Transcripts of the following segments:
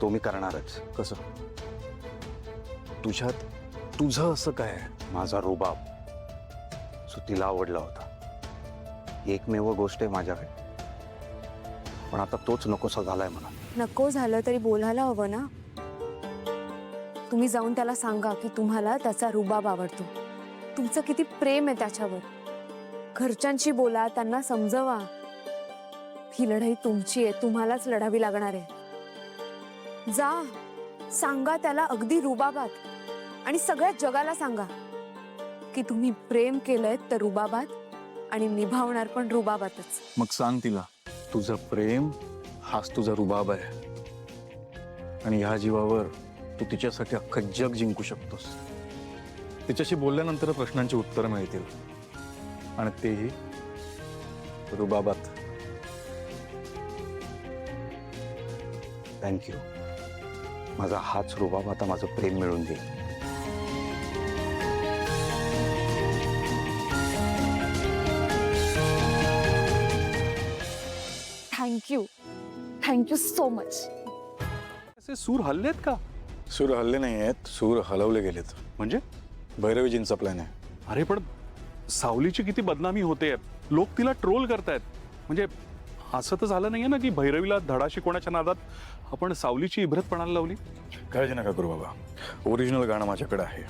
तो मी करणारच. कसं? तुझ्यात तुझं असं काय आहे? माझा रुबाब जो तिला आवडला होता. एकमेव गोष्ट आहे माझ्याकडे, पण आता तोच नकोसा झालाय मला. नको झालं तरी बोलायला हवं ना. तुम्ही जाऊन त्याला सांगा की तुम्हाला त्याचा रुबाब आवडतो, तुमचं किती प्रेम आहे त्याच्यावर. घरच्यांशी बोला, त्यांना समजवा. ही लढाई तुमची आहे, तुम्हालाच लढावी लागणार आहे. जा सांगा त्याला अगदी रुबाबात, आणि सगळ्या जगाला सांगा की तुम्ही प्रेम केलंय तर रुबाबात, आणि निभावणार पण रुबाबातच. मग सांग तिला, तुझं प्रेम हाच तुझा रुबाब आहे, आणि ह्या जीवावर तू तिच्यासाठी अख्खं जग जिंकू शकतोस. तिच्याशी बोलल्यानंतर प्रश्नांची उत्तरं मिळतील, आणि तेही रुबाबात. थँक्यू. माझा हाच रुबाब आता माझं प्रेम मिळून देईल. Thank you, thank you so much. असे सूर हल्लेत का? सूर हल्ले नाही आहेत, सूर हलवले गेलेत. म्हणजे? भैरवीजींचा प्लॅन आहे. अरे पण सावलीची किती बदनामी होते, लोक तिला ट्रोल करतायत. म्हणजे असं तर झालं नाहीये ना की भैरवीला धडा शिकवण्याच्या नादात आपण सावलीची इब्रत पणाला लावली? काळजी नका करू बाबा, ओरिजिनल गाणं माझ्याकडे आहे.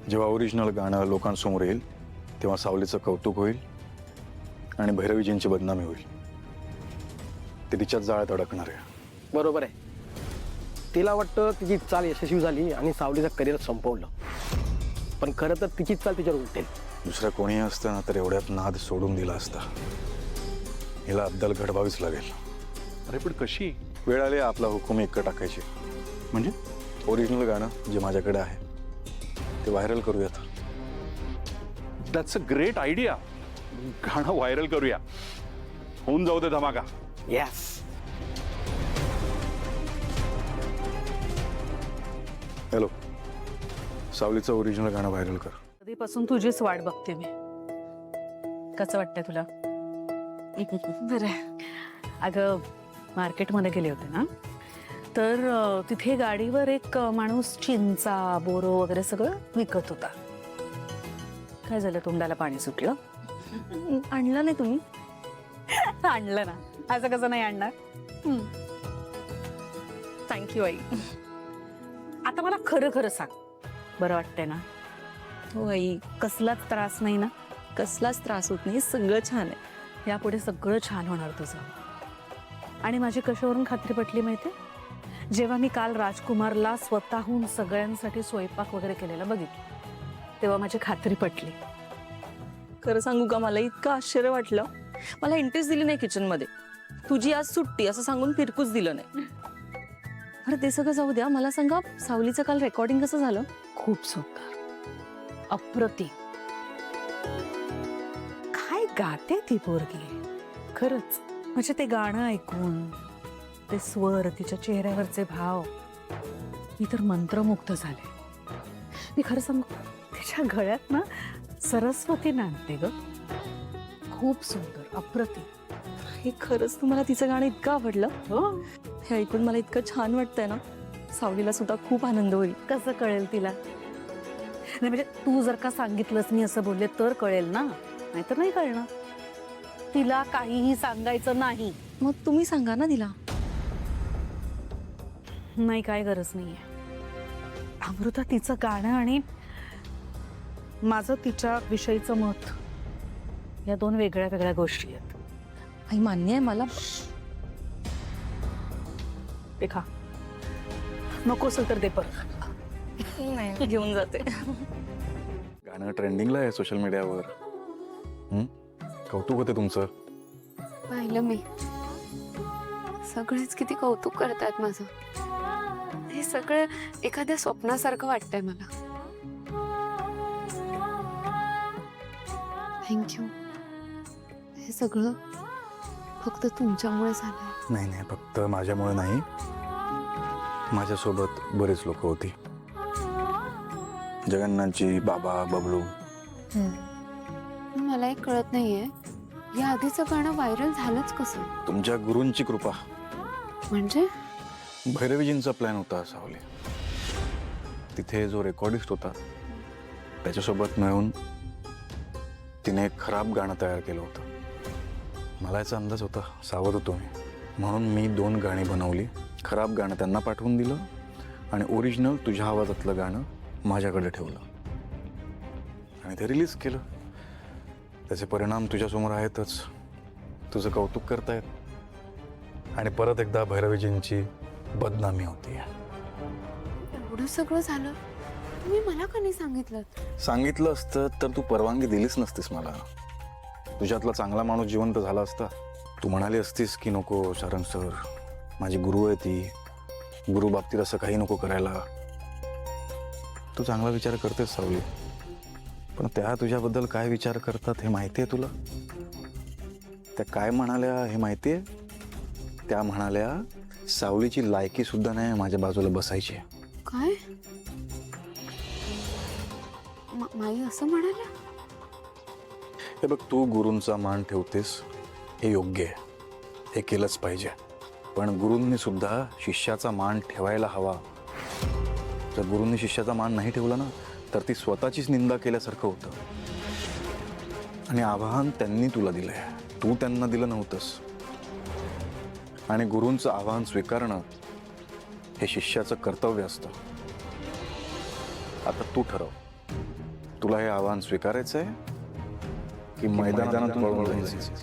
जेव्हा ओरिजिनल गाणं लोकांसमोर येईल तेव्हा सावलीचं कौतुक होईल आणि भैरवीजींची बदनामी होईल. ते तिच्याच जाळ्यात अडकणार आहे. बरोबर आहे. तिला वाटतं तिची चाल यशस्वी झाली आणि सावलीचं करिअर संपवलं, पण खरं तर तिची चाल तिच्यावर उलटेल. दुसऱ्या कोणीही असतं ना तर एवढ्यात नाद सोडून दिला असता. हिला अद्दल घडवावीच लागेल. अरे पण कशी? वेळ आली आपला हुकूम एक टाकायची. म्हणजे? ओरिजिनल गाणं जे माझ्याकडे आहे ते व्हायरल करूयात. That's a great idea. गाणं व्हायरल करूया, होऊन जाऊ दे धमाका. यस. हॅलो, सावलीचं ओरिजिनल गाणं व्हायरल कर. कधीपासून तुझीच वाट बघते मी. कसं वाटतंय तुला? बरं. अगं, मार्केटमध्ये गेले होते ना, तर तिथे गाडीवर एक माणूस चिंचा, बोरो वगैरे सगळं विकत होता. काय झालं, तोंडाला पाणी सुटलं? आणलं नाही तुम्ही? आणलं ना, असं कसं नाही आणणार. थँक्यू आई. आता मला खरं खरं सांग, बरं वाटतंय ना? हो आई, कसलाच त्रास नाही ना? कसलाच त्रास होत नाही, सगळं छान आहे. यापुढे सगळं छान होणार तुझं. आणि माझी कशावरून खात्री पटली माहितीये? जेव्हा मी काल राजकुमारला स्वतःहून सगळ्यांसाठी स्वयंपाक वगैरे केलेला बघितलं, तेव्हा माझी खात्री पटली. खरं सांगू का, मला इतकं आश्चर्य वाटलं. मला इंटरेस्ट दिली नाही किचन मध्ये. तुझी आज सुट्टी असं सांगून फिरकूच दिलं नाही. बरं, ते सगळं जाऊ द्या. मला सांगा, सावलीचं काल रेकॉर्डिंग कसं झालं? खूप सुंदर, अप्रतिम. काय गाते ती पोरगी खरंच. म्हणजे ते गाणं ऐकून, ते स्वर, तिच्या चेहऱ्यावरचे भाव, मी तर मंत्रमुग्ध झाले. मी खरं सांगू, तिच्या गळ्यात ना सरस्वती नांदते ग. खूप सुंदर, अप्रतिम. हे खरंच तुम्हाला तिचं गाणं इतकं आवडलं? हो. हे ऐकून मला इतकं छान वाटतंय ना. सावलीला सुद्धा खूप आनंद होईल. कसं कळेल तिला? नाही म्हणजे तू जर का सांगितलंस, मी असं बोलले तर कळेल ना, नाहीतर नाही कळणार. तिला काहीही सांगायचं नाही. मग तुम्ही सांगा ना तिला. नाही, काय गरज नाहीये. अमृता, तिचं गाणं आणि माझं तिच्या विषयीचं मत, या दोन वेगळ्या वेगळ्या गोष्टी आहेत. आई, मान्य आहे मला. ते खा, नको असेल तर दे परत. नाही, घेऊन जाते. गाणं ट्रेंडिंगला आहे सोशल मीडियावर. कौतुक होते तुमचं. पाहिलं मी. सगळेच किती कौतुक करतायत माझं. हे सगळं एखाद्या स्वप्नासारखं वाटतंय मला. थँक्यू. हे सगळं फक्त तुमच्यामुळे झालंय. नाही नाही, फक्त माझ्यामुळे नाही, माझ्यासोबत बरेच लोक होती. जगन्नाथजी, बाबा, बबलू. मला एक कळत नाहीये, या आधीचं गाणं व्हायरल झालंच कसं? तुमच्या गुरूंची कृपा. म्हणजे भैरवीजींचा प्लॅन होता सावली. तिथे जो रेकॉर्डिस्ट होता त्याच्यासोबत मिळून तिने एक खराब गाणं तयार केलं होतं. मला याचा अंदाज होता, सावध होतो मी, म्हणून मी 2 गाणी बनवली. खराब गाणं त्यांना पाठवून दिलं आणि ओरिजिनल तुझ्या आवाजातलं गाणं माझ्याकडे ठेवलं आणि ते रिलीज केलं. त्याचे परिणाम तुझ्यासमोर आहेतच. तुझं कौतुक करतायत आणि परत एकदा भैरवीजींची बदनामी होती. एवढं सगळं झालं, तुम्ही मला का नाही सांगितलं? सांगितलं असतं तर तू परवानगी दिलीच नसतीस मला. तुझ्यातला चांगला माणूस जिवंत झाला असता. तू म्हणाली असतीस की नको शरण सर, माझी गुरु आहे ती, गुरु बाबतीत असं काही नको करायला. तू चांगला विचार करतेस सावली, पण त्या तुझ्याबद्दल काय विचार करतात हे माहिती आहे तुला? त्या काय म्हणाल्या हे माहिती आहे? त्या म्हणाल्या सावलीची लायकी सुद्धा नाही माझ्या बाजूला बसायची. काय माई असं म्हणाल्या? हे बघ, तू गुरूंचा मान ठेवतेस हे योग्य आहे, हे केलंच पाहिजे. पण गुरूंनी सुद्धा शिष्याचा मान ठेवायला हवा. जर गुरूंनी शिष्याचा मान नाही ठेवला ना तर ती स्वतःचीच निंदा केल्यासारखं होतं. आणि आव्हान त्यांनी तुला दिलंय, तू त्यांना दिलं नव्हतंस. आणि गुरूंचं आव्हान स्वीकारणं हे शिष्याचं कर्तव्य असतं. आता तू ठरव, तुला हे आव्हान स्वीकारायचं आहे की मैदानात पळून जायचं?